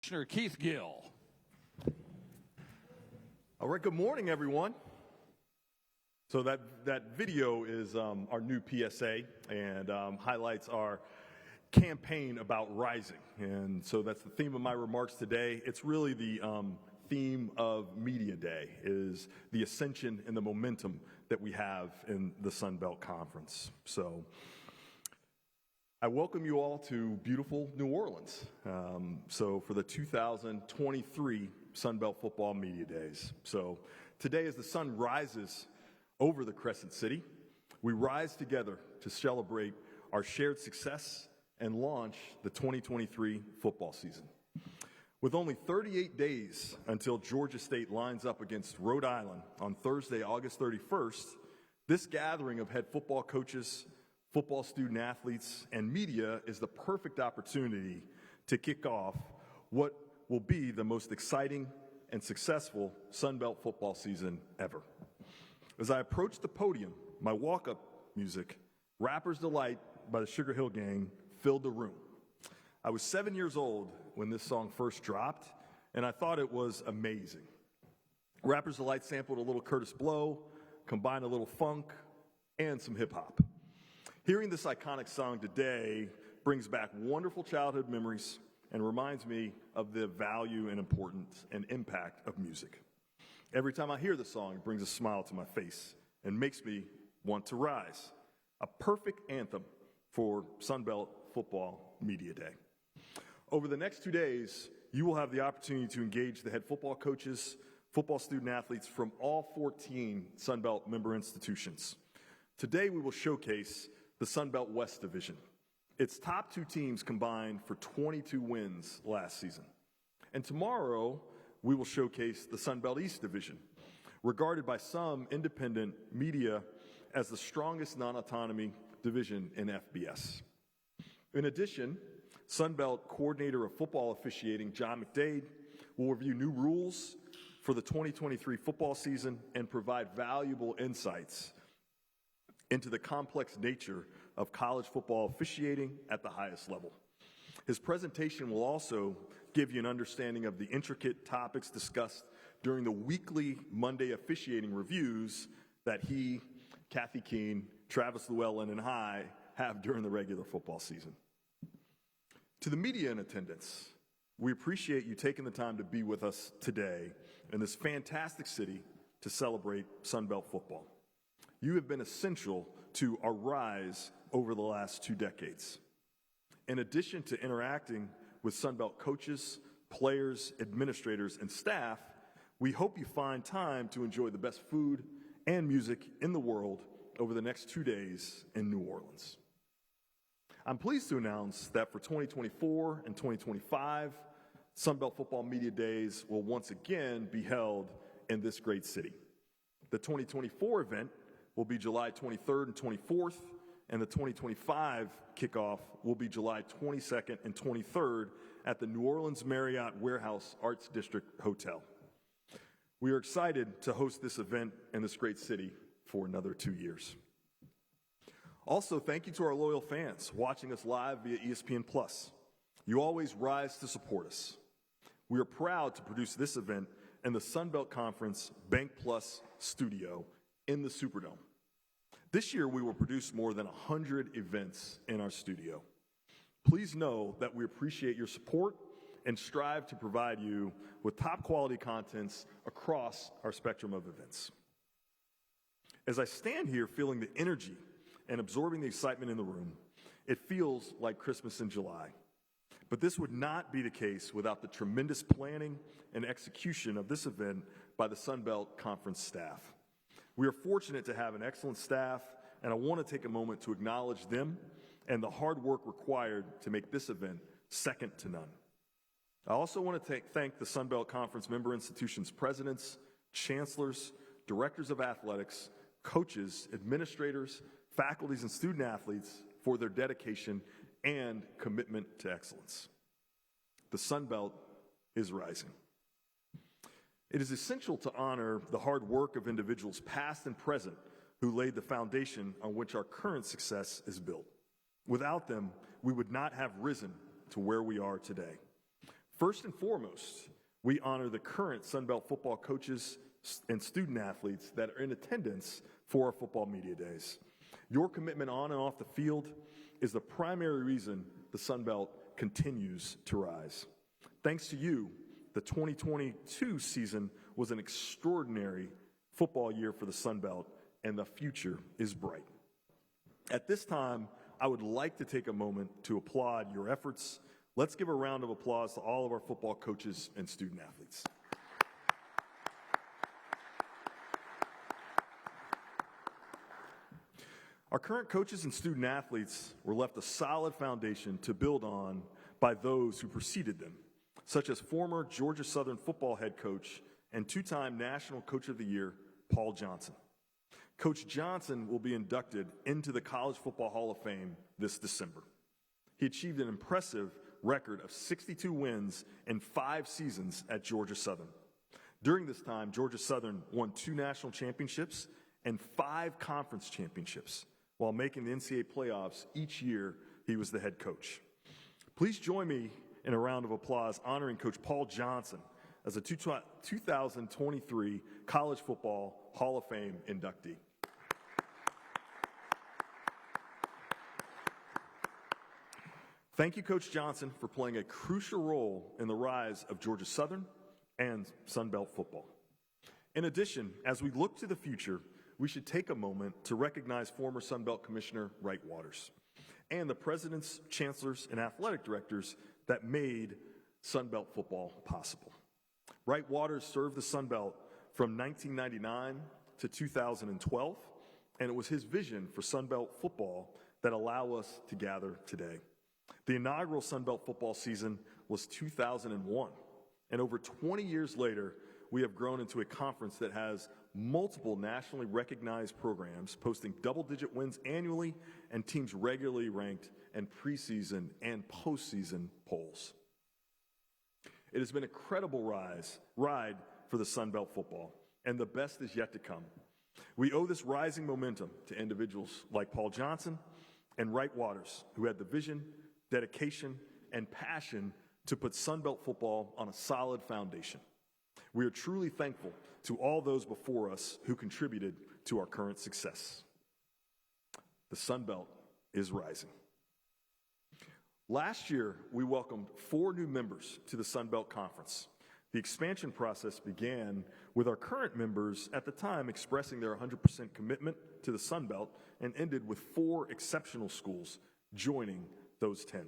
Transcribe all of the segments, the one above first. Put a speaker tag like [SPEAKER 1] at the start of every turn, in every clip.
[SPEAKER 1] Commissioner Keith Gill.
[SPEAKER 2] All right, good morning, everyone. So that video is our new PSA and highlights our campaign about rising. And so that's the theme of my remarks today. It's really the theme of Media Day, is the ascension and the momentum that we have in the Sun Belt Conference. So I welcome you all to beautiful New Orleans. So for the 2023 Sun Belt Football Media Days. So today, as the sun rises over the Crescent City, we rise together to celebrate our shared success and launch the 2023 football season. With only 38 days until Georgia State lines up against Rhode Island on Thursday, August 31st, this gathering of head football coaches, football student athletes, and media is the perfect opportunity to kick off what will be the most exciting and successful Sun Belt football season ever. As I approach the podium, my walk-up music, Rapper's Delight by the Sugar Hill Gang, filled the room. I was 7 years old when this song first dropped, and I thought it was amazing. Rapper's Delight sampled a little Curtis Blow, combined a little funk, and some hip-hop. Hearing this iconic song today brings back wonderful childhood memories and reminds me of the value and importance and impact of music. Every time I hear the song, it brings a smile to my face and makes me want to rise. A perfect anthem for Sun Belt Football Media Day. Over the next 2 days, you will have the opportunity to engage the head football coaches, football student athletes from all 14 Sun Belt member institutions. Today, we will showcase the Sun Belt West Division. Its top two teams combined for 22 wins last season. And tomorrow, we will showcase the Sun Belt East Division, regarded by some independent media as the strongest non-autonomy division in FBS. In addition, Sun Belt Coordinator of Football Officiating John McDade will review new rules for the 2023 football season and provide valuable insights into the complex nature of college football officiating at the highest level. His presentation will also give you an understanding of the intricate topics discussed during the weekly Monday officiating reviews that he, Kathy Keene, Travis Llewellyn, and I have during the regular football season. To the media in attendance, we appreciate you taking the time to be with us today in this fantastic city to celebrate Sun Belt football. You have been essential to our rise over the last 2 decades. In addition to interacting with Sun Belt coaches, players, administrators, and staff, we hope you find time to enjoy the best food and music in the world over the next 2 days in New Orleans. I'm pleased to announce that for 2024 and 2025, Sun Belt Football Media Days will once again be held in this great city. The 2024 event will be July 23rd and 24th, and the 2025 kickoff will be July 22nd and 23rd at the New Orleans Marriott Warehouse Arts District Hotel. We are excited to host this event in this great city for another 2 years. Also, thank you to our loyal fans watching us live via ESPN+. You always rise to support us. We are proud to produce this event in the Sun Belt Conference Bank Plus studio in the Superdome. This year, we will produce more than 100 events in our studio. Please know that we appreciate your support and strive to provide you with top quality contents across our spectrum of events. As I stand here feeling the energy and absorbing the excitement in the room, it feels like Christmas in July. But this would not be the case without the tremendous planning and execution of this event by the Sun Belt Conference staff. We are fortunate to have an excellent staff, and I want to take a moment to acknowledge them and the hard work required to make this event second to none. I also want to thank the Sun Belt Conference member institutions' presidents, chancellors, directors of athletics, coaches, administrators, faculties, and student athletes for their dedication and commitment to excellence. The Sun Belt is rising. It is essential to honor the hard work of individuals past and present who laid the foundation on which our current success is built. Without them, we would not have risen to where we are today. First and foremost, we honor the current Sun Belt football coaches and student athletes that are in attendance for our football media days. Your commitment on and off the field is the primary reason the Sun Belt continues to rise. Thanks to you, the 2022 season was an extraordinary football year for the Sun Belt, and the future is bright. At this time, I would like to take a moment to applaud your efforts. Let's give a round of applause to all of our football coaches and student athletes. Our current coaches and student athletes were left a solid foundation to build on by those who preceded them, such as former Georgia Southern football head coach and two-time National Coach of the Year, Paul Johnson. Coach Johnson will be inducted into the College Football Hall of Fame this December. He achieved an impressive record of 62 wins in 5 seasons at Georgia Southern. During this time, Georgia Southern won 2 national championships and 5 conference championships, while making the NCAA playoffs each year he was the head coach. Please join me in a round of applause honoring Coach Paul Johnson as a 2023 College Football Hall of Fame inductee. Thank you, Coach Johnson, for playing a crucial role in the rise of Georgia Southern and Sun Belt football. In addition, as we look to the future, we should take a moment to recognize former Sun Belt Commissioner Wright Waters and the presidents, chancellors, and athletic directors that made Sun Belt football possible. Wright Waters served the Sun Belt from 1999 to 2012, and it was his vision for Sun Belt football that allow us to gather today. The inaugural Sun Belt football season was 2001, and over 20 years later, we have grown into a conference that has multiple nationally recognized programs, posting double-digit wins annually and teams regularly ranked in preseason and postseason polls. It has been a credible ride for the Sun Belt football, and the best is yet to come. We owe this rising momentum to individuals like Paul Johnson and Wright Waters, who had the vision, dedication, and passion to put Sun Belt football on a solid foundation. We are truly thankful to all those before us who contributed to our current success. The Sun Belt is rising. Last year, we welcomed 4 new members to the Sun Belt Conference. The expansion process began with our current members at the time expressing their 100% commitment to the Sun Belt and ended with 4 exceptional schools joining those 10.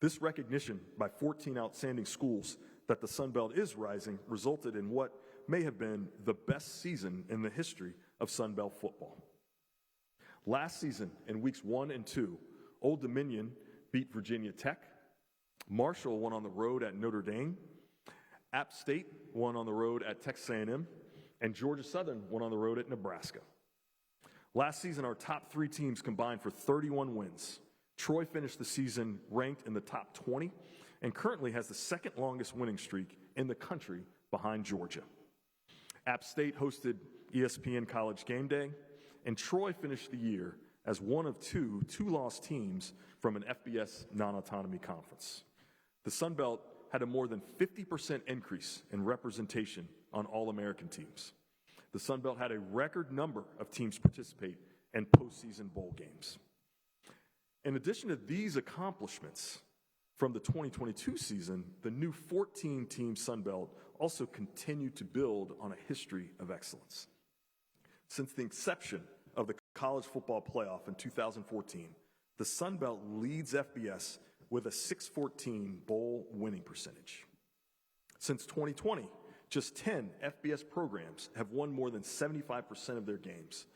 [SPEAKER 2] This recognition by 14 outstanding schools that the Sun Belt is rising resulted in what may have been the best season in the history of Sun Belt football. Last season, in weeks 1 and 2, Old Dominion beat Virginia Tech, Marshall won on the road at Notre Dame, App State won on the road at Texas A&M, and Georgia Southern won on the road at Nebraska. Last season, our top 3 teams combined for 31 wins. Troy finished the season ranked in the top 20 and currently has the second longest winning streak in the country behind Georgia. App State hosted ESPN College Game Day, and Troy finished the year as one of 2 two-loss teams from an FBS non-autonomy conference. The Sun Belt had a more than 50% increase in representation on All-American teams. The Sun Belt had a record number of teams participate in postseason bowl games. In addition to these accomplishments from the 2022 season, the new 14-team Sun Belt also continued to build on a history of excellence. Since the inception of the college football playoff in 2014, the Sun Belt leads FBS with a 614 bowl winning percentage. Since 2020, just 10 FBS programs have won more than 75% of their games,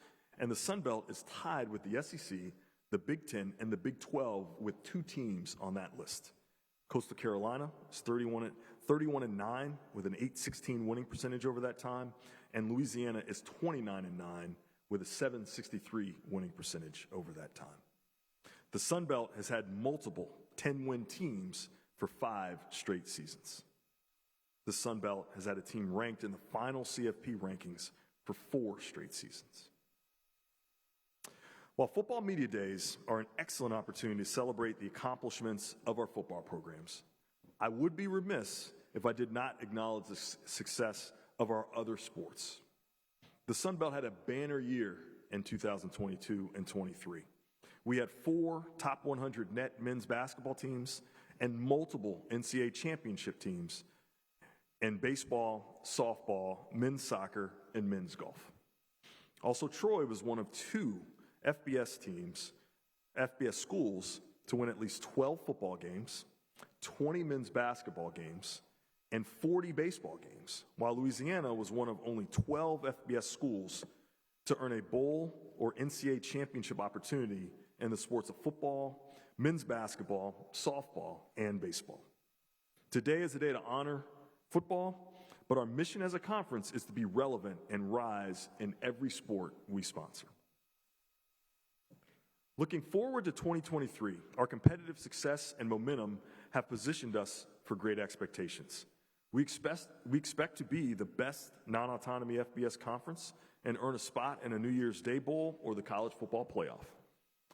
[SPEAKER 2] and the Sun Belt is tied with the SEC, the Big Ten, and the Big 12 with 2 teams on that list. Coastal Carolina is 31-9 with an 816 winning percentage over that time, and Louisiana is 29-9 with a 763 winning percentage over that time. The Sun Belt has had multiple 10-win teams for 5 straight seasons. The Sun Belt has had a team ranked in the final CFP rankings for 4 straight seasons. While football media days are an excellent opportunity to celebrate the accomplishments of our football programs, I would be remiss if I did not acknowledge the success of our other sports. The Sun Belt had a banner year in 2022 and 23. We had 4 top 100 net men's basketball teams and multiple NCAA championship teams in baseball, softball, men's soccer, and men's golf. Also, Troy was one of 2 FBS schools to win at least 12 football games, 20 men's basketball games, and 40 baseball games, while Louisiana was one of only 12 FBS schools to earn a bowl or NCAA championship opportunity in the sports of football, men's basketball, softball, and baseball. Today is a day to honor football, but our mission as a conference is to be relevant and rise in every sport we sponsor. Looking forward to 2023, our competitive success and momentum have positioned us for great expectations. We expect to be the best non-autonomy FBS conference and earn a spot in a New Year's Day Bowl or the college football playoff.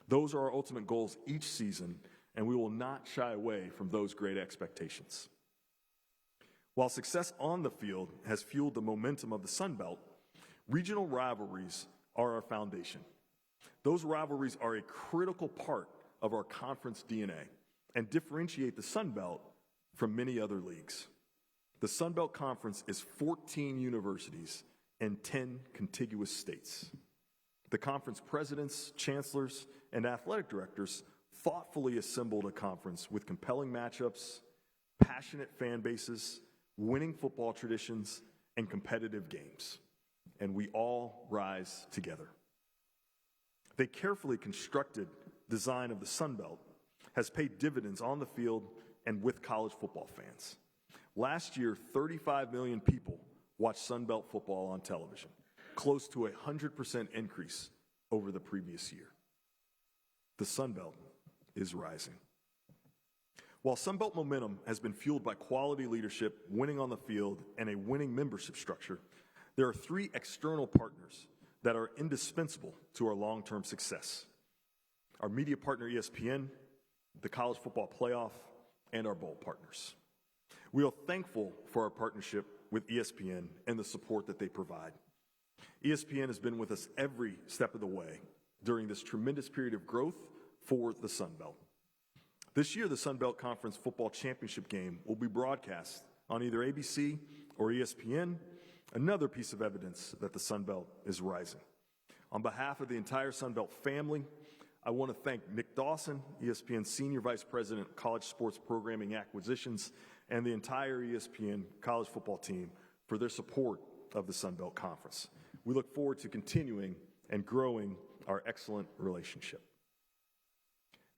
[SPEAKER 2] Those are our ultimate goals each season, and we will not shy away from those great expectations. While success on the field has fueled the momentum of the Sun Belt, regional rivalries are our foundation. Those rivalries are a critical part of our conference DNA and differentiate the Sun Belt from many other leagues. The Sun Belt Conference is 14 universities and 10 contiguous states. The conference presidents, chancellors, and athletic directors thoughtfully assembled a conference with compelling matchups, passionate fan bases, winning football traditions, and competitive games. And we all rise together. The carefully constructed design of the Sun Belt has paid dividends on the field and with college football fans. Last year, 35 million people watched Sun Belt football on television, close to a 100% increase over the previous year. The Sun Belt is rising. While Sun Belt momentum has been fueled by quality leadership, winning on the field, and a winning membership structure, there are 3 external partners that are indispensable to our long-term success. Our media partner ESPN, the College Football Playoff, and our bowl partners. We are thankful for our partnership with ESPN and the support that they provide. ESPN has been with us every step of the way during this tremendous period of growth for the Sun Belt. This year, the Sun Belt Conference Football Championship game will be broadcast on either ABC or ESPN, another piece of evidence that the Sun Belt is rising. On behalf of the entire Sun Belt family, I want to thank Nick Dawson, ESPN's Senior Vice President of College Sports Programming Acquisitions, and the entire ESPN college football team for their support of the Sun Belt Conference. We look forward to continuing and growing our excellent relationship.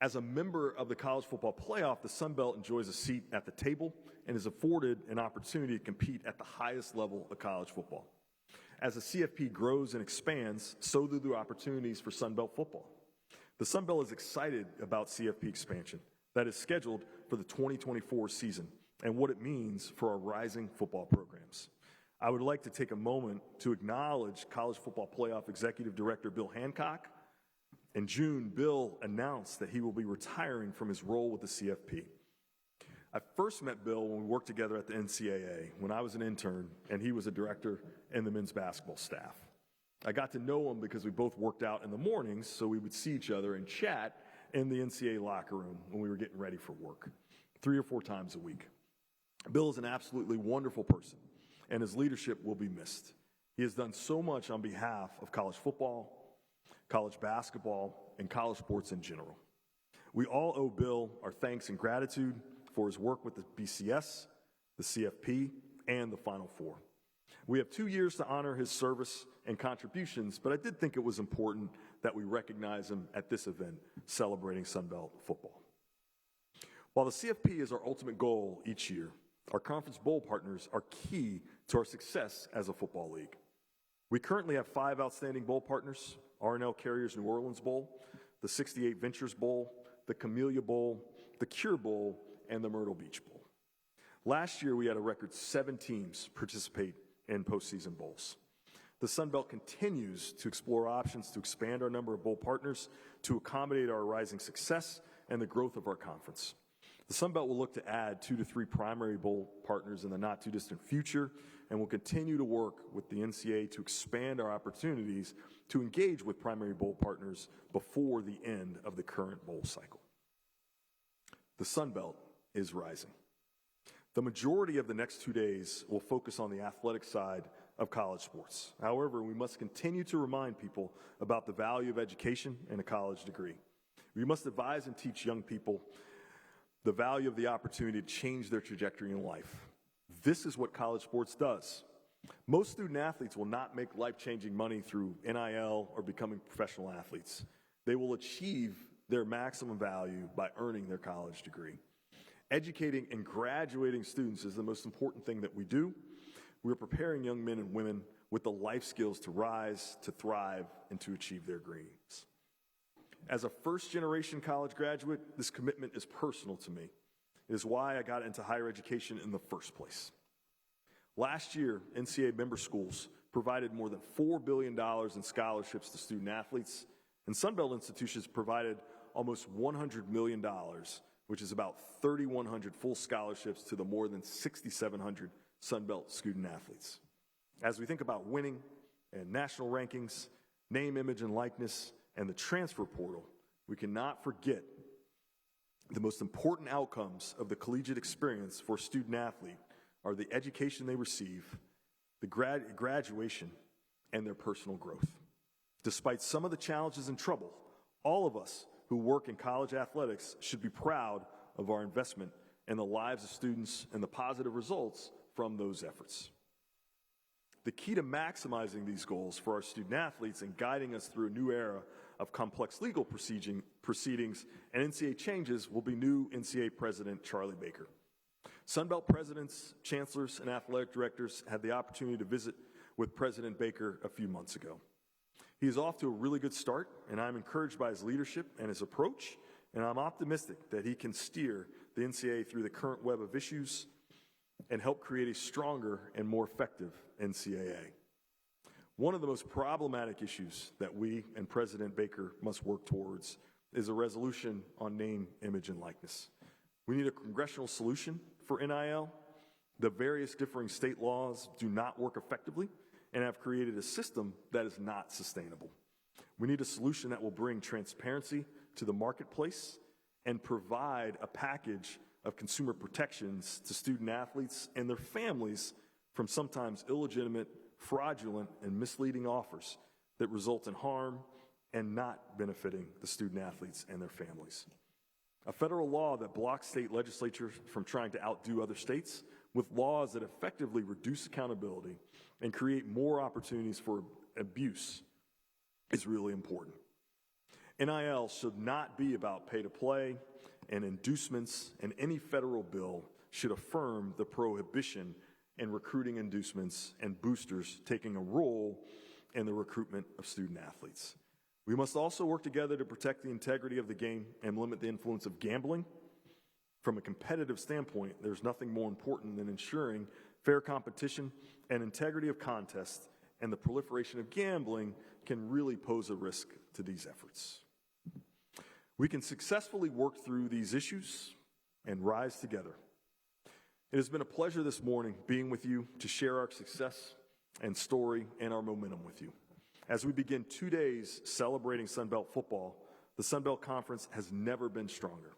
[SPEAKER 2] As a member of the College Football Playoff, the Sun Belt enjoys a seat at the table and is afforded an opportunity to compete at the highest level of college football. As the CFP grows and expands, so do the opportunities for Sun Belt football. The Sun Belt is excited about CFP expansion that is scheduled for the 2024 season and what it means for our rising football programs. I would like to take a moment to acknowledge College Football Playoff Executive Director Bill Hancock. In June, Bill announced that he will be retiring from his role with the CFP. I first met Bill when we worked together at the NCAA when I was an intern and he was a director in the men's basketball staff. I got to know him because we both worked out in the mornings, so we would see each other and chat in the NCAA locker room when we were getting ready for work, 3 or 4 times a week. Bill is an absolutely wonderful person, and his leadership will be missed. He has done so much on behalf of college football, college basketball, and college sports in general. We all owe Bill our thanks and gratitude for his work with the BCS, the CFP, and the Final Four. We have 2 years to honor his service and contributions, but I did think it was important that we recognize him at this event celebrating Sun Belt football. While the CFP is our ultimate goal each year, our conference bowl partners are key to our success as a football league. We currently have 5 outstanding bowl partners: R&L Carriers New Orleans Bowl, the 68 Ventures Bowl, the Camellia Bowl, the Cure Bowl, and the Myrtle Beach Bowl. Last year, we had a record 7 teams participate in postseason bowls. The Sun Belt continues to explore options to expand our number of bowl partners to accommodate our rising success and the growth of our conference. The Sun Belt will look to add 2 to 3 primary bowl partners in the not-too-distant future, and will continue to work with the NCAA to expand our opportunities to engage with primary bowl partners before the end of the current bowl cycle. The Sun Belt is rising. The majority of the next 2 days will focus on the athletic side of college sports. However, we must continue to remind people about the value of education and a college degree. We must advise and teach young people the value of the opportunity to change their trajectory in life. This is what college sports does. Most student athletes will not make life-changing money through NIL or becoming professional athletes. They will achieve their maximum value by earning their college degree. Educating and graduating students is the most important thing that we do. We're preparing young men and women with the life skills to rise, to thrive, and to achieve their dreams. As a first-generation college graduate, this commitment is personal to me. It is why I got into higher education in the first place. Last year, NCAA member schools provided more than $4 billion in scholarships to student athletes, and Sun Belt institutions provided almost $100 million, which is about 3,100 full scholarships to the more than 6,700 Sun Belt student athletes. As we think about winning and national rankings, name, image, and likeness, and the transfer portal, we cannot forget the most important outcomes of the collegiate experience for a student athlete are the education they receive, the graduation, and their personal growth. Despite some of the challenges and trouble, all of us who work in college athletics should be proud of our investment in the lives of students and the positive results from those efforts. The key to maximizing these goals for our student athletes and guiding us through a new era of complex legal proceedings and NCAA changes will be new NCAA President Charlie Baker. Sun Belt presidents, chancellors, and athletic directors had the opportunity to visit with President Baker a few months ago. He is off to a really good start, and I'm encouraged by his leadership and his approach, and I'm optimistic that he can steer the NCAA through the current web of issues and help create a stronger and more effective NCAA. One of the most problematic issues that we and President Baker must work towards is a resolution on name, image, and likeness. We need a congressional solution for NIL. The various differing state laws do not work effectively and have created a system that is not sustainable. We need a solution that will bring transparency to the marketplace and provide a package of consumer protections to student athletes and their families from sometimes illegitimate, fraudulent, and misleading offers that result in harm and not benefiting the student athletes and their families. A federal law that blocks state legislatures from trying to outdo other states with laws that effectively reduce accountability and create more opportunities for abuse is really important. NIL should not be about pay-to-play and inducements, and any federal bill should affirm the prohibition in recruiting inducements and boosters taking a role in the recruitment of student athletes. We must also work together to protect the integrity of the game and limit the influence of gambling. From a competitive standpoint, there's nothing more important than ensuring fair competition and integrity of contests, and the proliferation of gambling can really pose a risk to these efforts. We can successfully work through these issues and rise together. It has been a pleasure this morning being with you to share our success and story and our momentum with you. As we begin 2 days celebrating Sun Belt football, the Sun Belt Conference has never been stronger.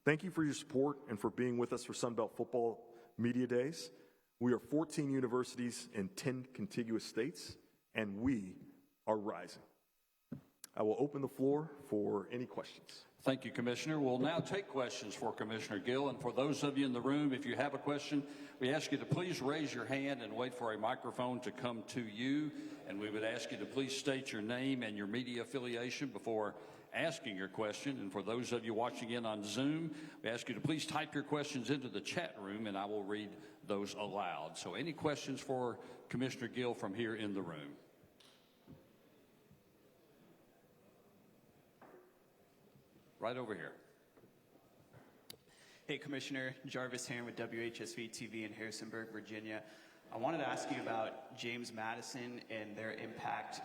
[SPEAKER 2] Thank you for your support and for being with us for Sun Belt Football Media Days. We are 14 universities in 10 contiguous states, and we are rising. I will open the floor for any questions.
[SPEAKER 1] Thank you, Commissioner. We'll now take questions for Commissioner Gill. And for those of you in the room, if you have a question, we ask you to please raise your hand and wait for a microphone to come to you. And we would ask you to please state your name and your media affiliation before asking your question. And for those of you watching in on Zoom, we ask you to please type your questions into the chat room, and I will read those aloud. So any questions for Commissioner Gill from here in the room? Right over here.
[SPEAKER 3] Hey, Commissioner. Jarvis Heron with WHSV TV in Harrisonburg, Virginia. I wanted to ask you about James Madison and their impact,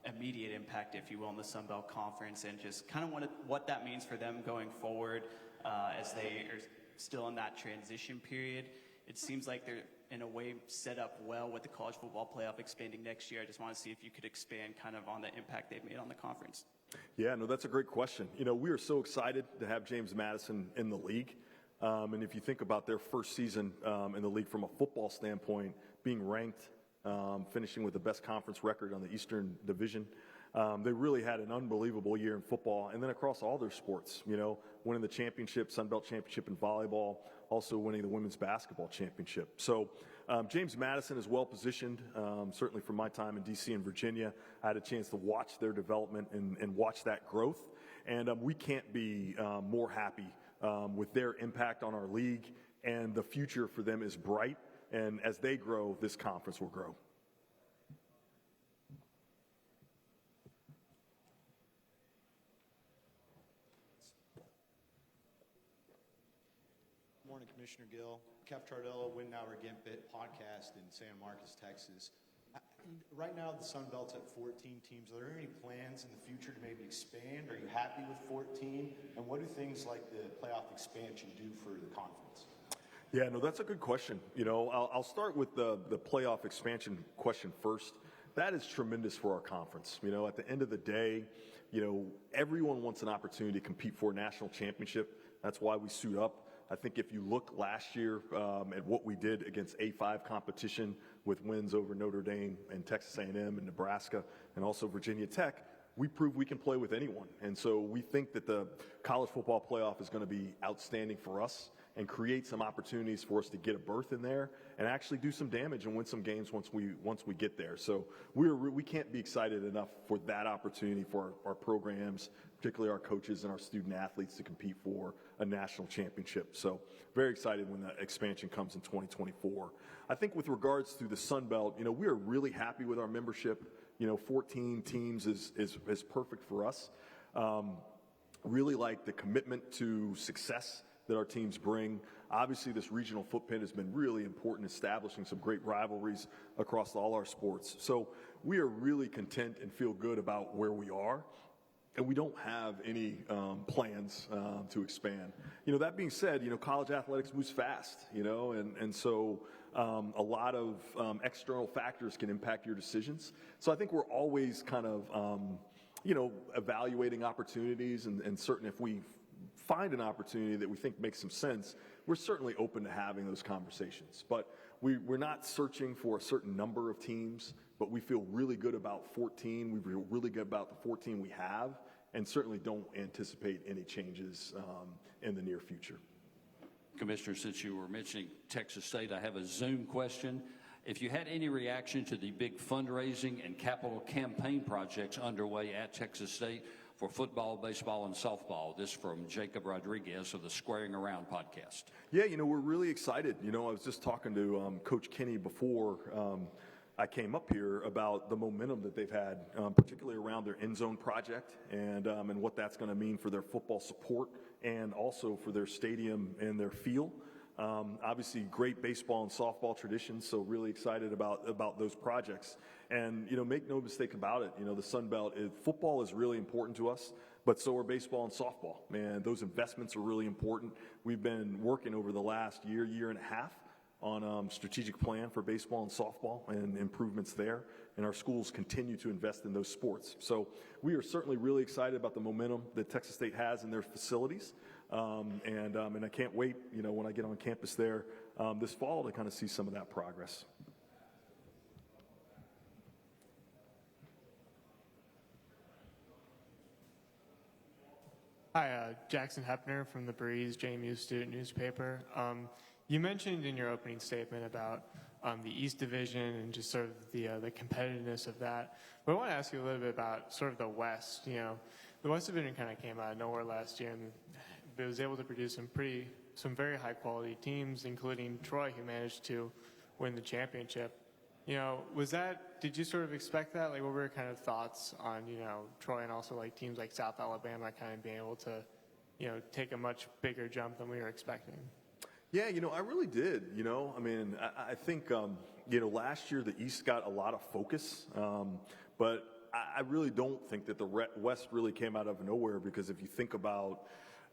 [SPEAKER 3] immediate impact, if you will, in the Sun Belt Conference, and just kind of what that means for them going forward. as they are still in that transition period. It seems like they're, in a way, set up well with the college football playoff expanding next year. I just want to see if you could expand kind of on the impact they've made on the conference.
[SPEAKER 2] Yeah, no, that's a great question. We are so excited to have James Madison in the league. And if you think about their first season in the league from a football standpoint, being ranked, finishing with the best conference record on the Eastern Division, they really had an unbelievable year in football, and then across all their sports, winning the championship, Sun Belt Championship in volleyball, also winning the women's basketball championship. So James Madison is well positioned, certainly from my time in D.C. and Virginia. I had a chance to watch their development and watch that growth, and we can't be more happy with their impact on our league, and the future for them is bright, and as they grow, this conference will grow.
[SPEAKER 4] Morning, Commissioner Gill. Kev Tardello, Win Now or Gambit podcast in San Marcos, Texas. Right now, the Sun Belt's at 14 teams. Are there any plans in the future to maybe expand? Are you happy with 14? And what do things like the playoff expansion do for the conference?
[SPEAKER 2] Yeah, no, that's a good question. I'll start with the playoff expansion question first. That is tremendous for our conference. At the end of the day, everyone wants an opportunity to compete for a national championship. That's why we suit up. I think if you look last year at what we did against A5 competition with wins over Notre Dame and Texas A&M and Nebraska and also Virginia Tech, we proved we can play with anyone. And so we think that the college football playoff is going to be outstanding for us and create some opportunities for us to get a berth in there and actually do some damage and win some games once we get there. So we can't be excited enough for that opportunity for our programs, particularly our coaches and our student athletes, to compete for a national championship. So very excited when that expansion comes in 2024. I think with regards to the Sun Belt, we are really happy with our membership. 14 teams is perfect for us. Really like the commitment to success that our teams bring. Obviously, this regional footprint has been really important, establishing some great rivalries across all our sports. So we are really content and feel good about where we are, and we don't have any plans to expand. That being said, college athletics moves fast, and so a lot of external factors can impact your decisions. So I think we're always kind of, evaluating opportunities, and certain if we find an opportunity that we think makes some sense, we're certainly open to having those conversations. But we're not searching for a certain number of teams, but we feel really good about 14. We feel really good about the 14 we have, and certainly don't anticipate any changes in the near future.
[SPEAKER 1] Commissioner, since you were mentioning Texas State, I have a Zoom question. If you had any reaction to the big fundraising and capital campaign projects underway at Texas State for football, baseball, and softball. This from Jacob Rodriguez of the Squaring Around podcast.
[SPEAKER 2] Yeah, we're really excited. I was just talking to Coach Kenny before I came up here about the momentum that they've had, particularly around their end zone project and what that's going to mean for their football support and also for their stadium and their field. Obviously, great baseball and softball traditions, so really excited about those projects. And, make no mistake about it, the Sun Belt, football is really important to us, but so are baseball and softball. Man, those investments are really important. We've been working over the last year and a half on strategic plan for baseball and softball and improvements there, and our schools continue to invest in those sports. So we are certainly really excited about the momentum that Texas State has in their facilities. And I can't wait, when I get on campus there this fall to kind of see some of that progress.
[SPEAKER 5] Hi, Jackson Hepner from the Breeze, JMU student newspaper. You mentioned in your opening statement about the East Division and just sort of the competitiveness of that. But I want to ask you a little bit about sort of the West. The West Division kind of came out of nowhere last year, and it was able to produce some very high quality teams, including Troy, who managed to win the championship. Did you sort of expect that? Like, what were your kind of thoughts on, Troy and also like teams like South Alabama kind of being able to, take a much bigger jump than we were expecting?
[SPEAKER 2] Yeah, I really did, I think, last year the East got a lot of focus, but I really don't think that the West really came out of nowhere, because if you think about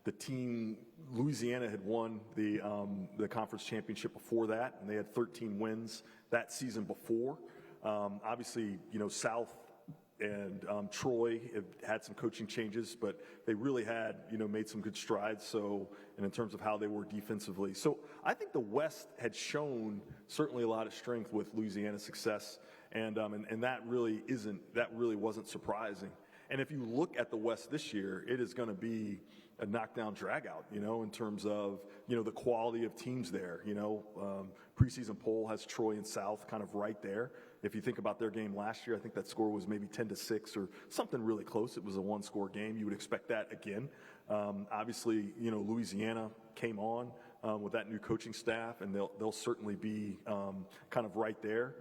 [SPEAKER 2] the team, Louisiana had won the conference championship before that, and they had 13 wins that season before. Obviously, South and Troy have had some coaching changes, but they really had, made some good strides. So, and in terms of how they were defensively. So I think the West had shown certainly a lot of strength with Louisiana's success. And that really wasn't surprising. And if you look at the West this year, it is going to be a knockdown dragout, in terms of, the quality of teams there. Preseason poll has Troy and South kind of right there. If you think about their game last year, I think that score was maybe 10-6 or something really close. It was a one-score game. You would expect that again. Obviously, Louisiana came on with that new coaching staff, and they'll certainly be kind of right there.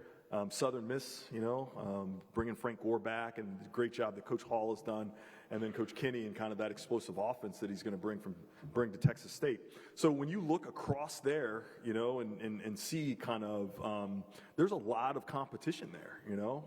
[SPEAKER 2] Southern Miss, bringing Frank Gore back, and the great job that Coach Hall has done, and then Coach Kinney and kind of that explosive offense that he's going to bring to Texas State. So when you look across there, and see kind of there's a lot of competition there,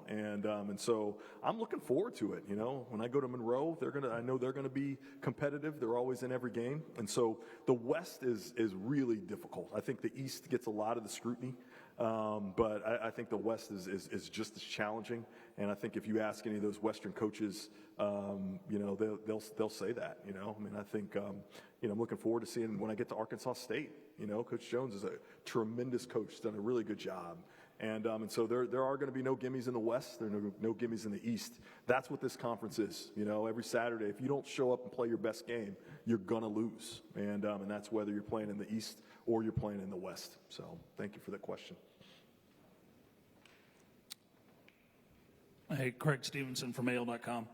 [SPEAKER 2] and so I'm looking forward to it. When I go to Monroe, I know they're gonna be competitive. They're always in every game, and so the West is really difficult. I think the East gets a lot of the scrutiny. But I think the West is just as challenging, and I think if you ask any of those Western coaches, they'll say that. I think I'm looking forward to seeing when I get to Arkansas State. Coach Jones is a tremendous coach. He's done a really good job, and so there are going to be no gimmies in the West. There are no gimmies in the East. That's what this conference is. Every Saturday, if you don't show up and play your best game, you're gonna lose, and that's whether you're playing in the East or you're playing in the West. So thank you for that question.
[SPEAKER 6] Hey, Craig Stevenson from AL.com.